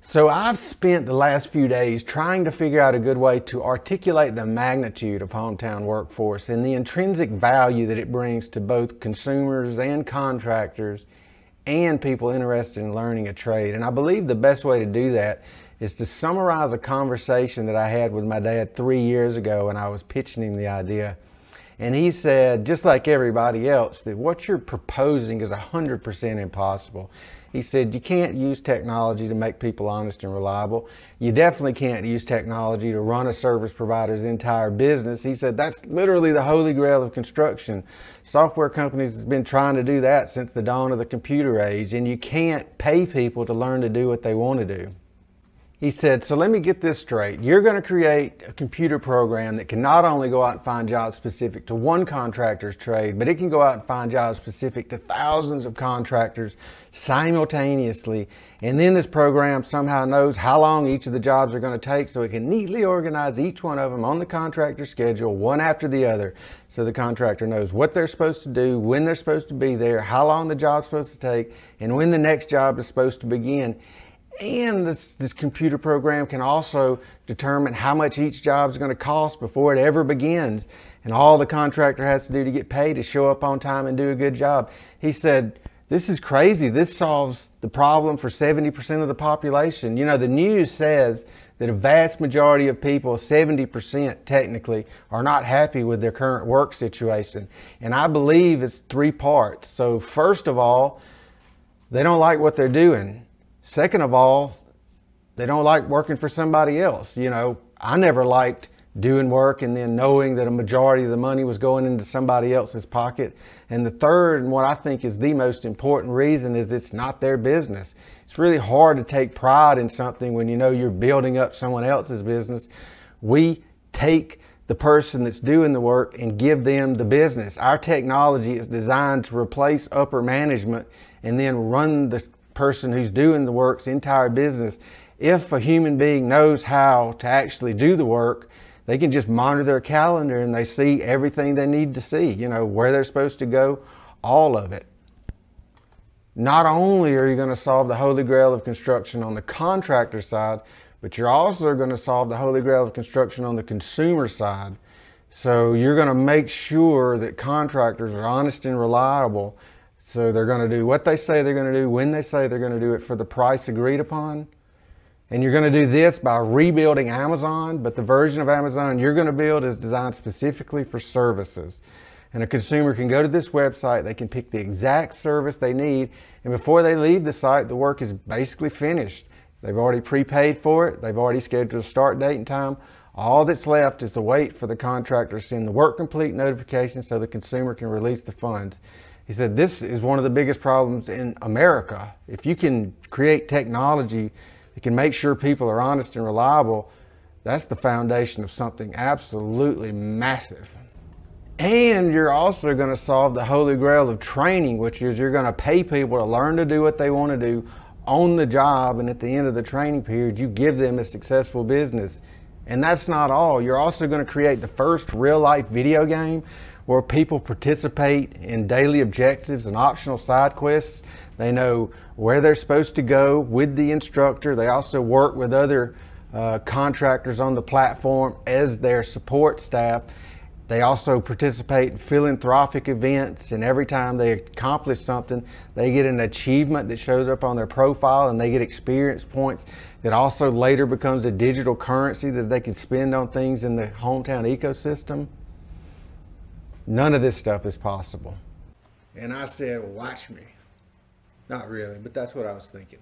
So I've spent the last few days trying to figure out a good way to articulate the magnitude of hometown workforce and the intrinsic value that it brings to both consumers and contractors and people interested in learning a trade. And I believe the best way to do that is to summarize a conversation that I had with my dad 3 years ago when I was pitching him the idea. And he said, just like everybody else, that what you're proposing is 100% impossible. He said, you can't use technology to make people honest and reliable. You definitely can't use technology to run a service provider's entire business. He said, that's literally the holy grail of construction. Software companies have been trying to do that since the dawn of the computer age, and you can't pay people to learn to do what they want to do. He said, so let me get this straight. You're going to create a computer program that can not only go out and find jobs specific to one contractor's trade, but it can go out and find jobs specific to thousands of contractors simultaneously. And then this program somehow knows how long each of the jobs are going to take, so it can neatly organize each one of them on the contractor's schedule, one after the other. So the contractor knows what they're supposed to do, when they're supposed to be there, how long the job's supposed to take, and when the next job is supposed to begin. And this computer program can also determine how much each job is going to cost before it ever begins. And all the contractor has to do to get paid is show up on time and do a good job. He said, this is crazy. This solves the problem for 70% of the population. You know, the news says that a vast majority of people, 70% technically, are not happy with their current work situation. And I believe it's three parts. So first of all, they don't like what they're doing. Second of all, they don't like working for somebody else. You know, I never liked doing work and then knowing that a majority of the money was going into somebody else's pocket. And the third, and what I think is the most important reason, is it's not their business. It's really hard to take pride in something when you know you're building up someone else's business. We take the person that's doing the work and give them the business. Our technology is designed to replace upper management and then run the person who's doing the work's entire business. If a human being knows how to actually do the work, they can just monitor their calendar and they see everything they need to see, you know, where they're supposed to go, all of it. Not only are you going to solve the holy grail of construction on the contractor side, but you're also going to solve the holy grail of construction on the consumer side. So you're going to make sure that contractors are honest and reliable. So they're going to do what they say they're going to do, when they say they're going to do it, for the price agreed upon. And you're going to do this by rebuilding Amazon, but the version of Amazon you're going to build is designed specifically for services. And a consumer can go to this website, they can pick the exact service they need, and before they leave the site, the work is basically finished. They've already prepaid for it, they've already scheduled a start date and time. All that's left is to wait for the contractor to send the work complete notification so the consumer can release the funds. He said, this is one of the biggest problems in America. If you can create technology that can make sure people are honest and reliable, that's the foundation of something absolutely massive. And you're also going to solve the holy grail of training, which is you're going to pay people to learn to do what they want to do on the job, and at the end of the training period, you give them a successful business. And that's not all. You're also going to create the first real-life video game where people participate in daily objectives and optional side quests. They know where they're supposed to go with the instructor. They also work with other contractors on the platform as their support staff. They also participate in philanthropic events, and every time they accomplish something, they get an achievement that shows up on their profile, and they get experience points that also later becomes a digital currency that they can spend on things in the hometown ecosystem. None of this stuff is possible. And I said, watch me. Not really, but that's what I was thinking.